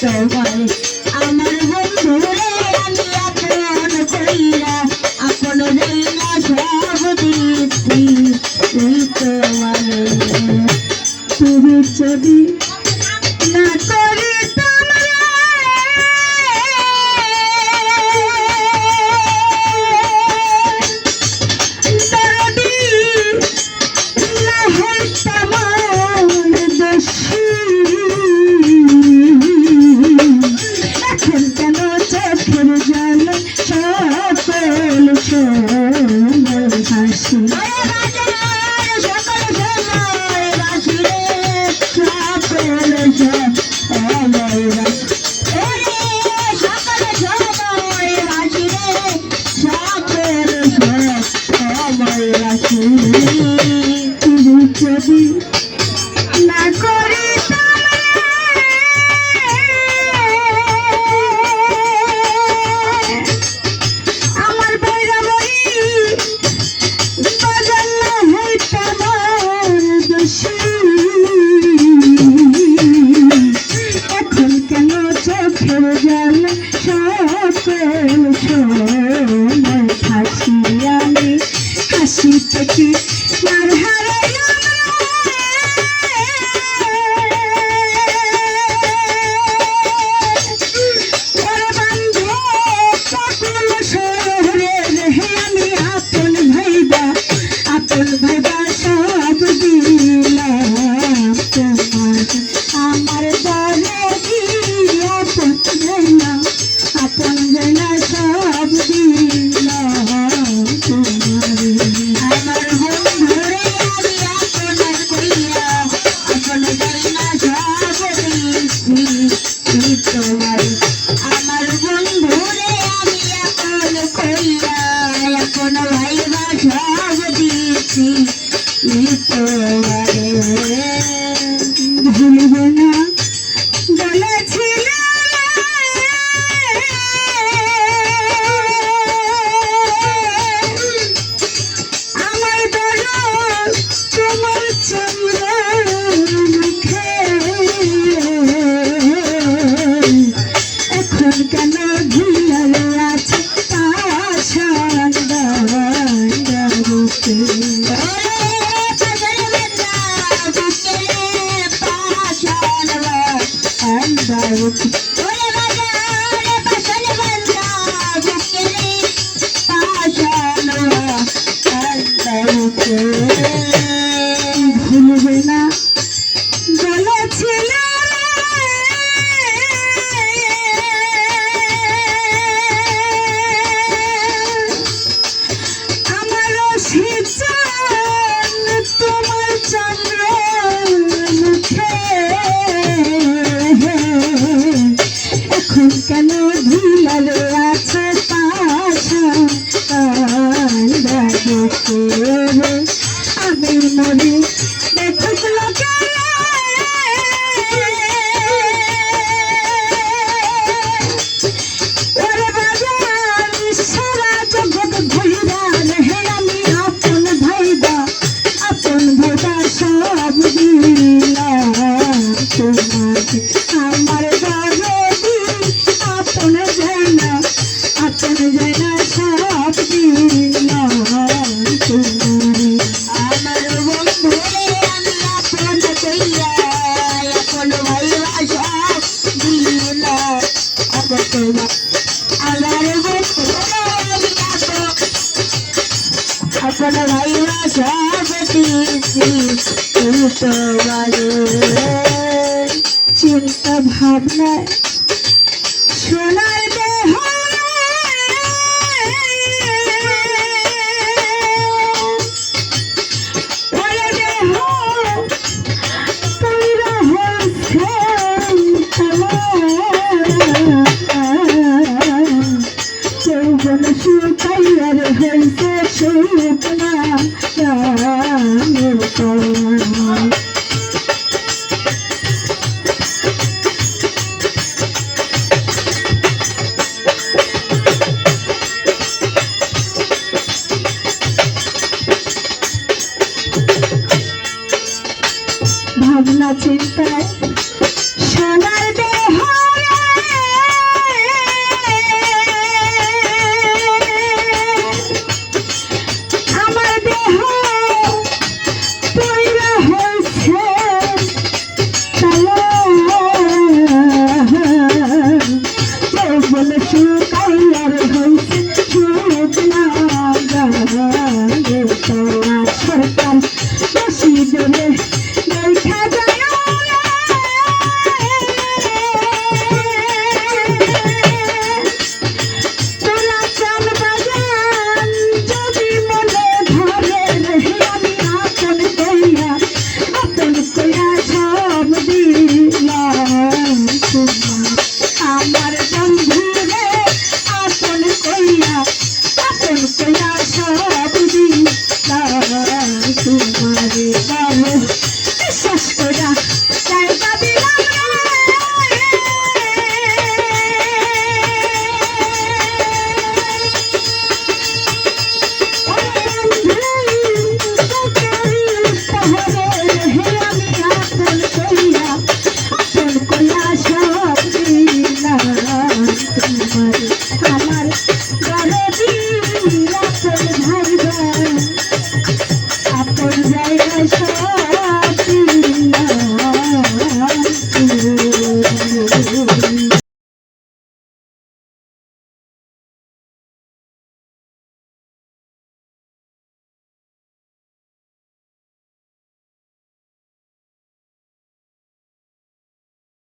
তোমার আমার বন্ধুরে আমি আপন কইরা আপন যাইনা সব দিছি তোমার তুমি যদি না করি যদি না করি আমার বইরা বই বাজার না হইতে আমার দোষী এখন কেন চোখের জল সকল সময় হাসি আমি হাসি থেকে মার হারাই আমার দলে দিয়া না আপন জনা সব দিলাম আমার বন্ধুরে আমি আপন কইরা আপন জনা সব দিছি তোমার আমার বন্ধুরে আমি আপন কইরা আপন ভাইবা সব দিছি তোমার ভুলবে না বলেছিল আমার দরদ তোমার চন্দ্র মুখে এখন কেন ভুলারে আছে পাষাণ বুকে ভুলবে না বলেছিল আমার শীতল তোমার চন্দ্র মুখে এখন কেন ধুলালে আছে পাষাণ আমি মরি দেখো ওরে বাজার সারা জগৎ ঘুরা হে আমি আপন ভাইবা সব দিলাম তোমাকে আমার দরদি আপন যায় না সব দিলাম তোমারে আমার বন্ধুরে আমি আপন কইরা আপন ভাইবা সব দিলাম তোমার আমার বন্ধুরে আমি আপন ভাইবা সব দিছি তোমারে চিন্তা ভাবনায় সোনার দেহ ভাবনা চিন্তায়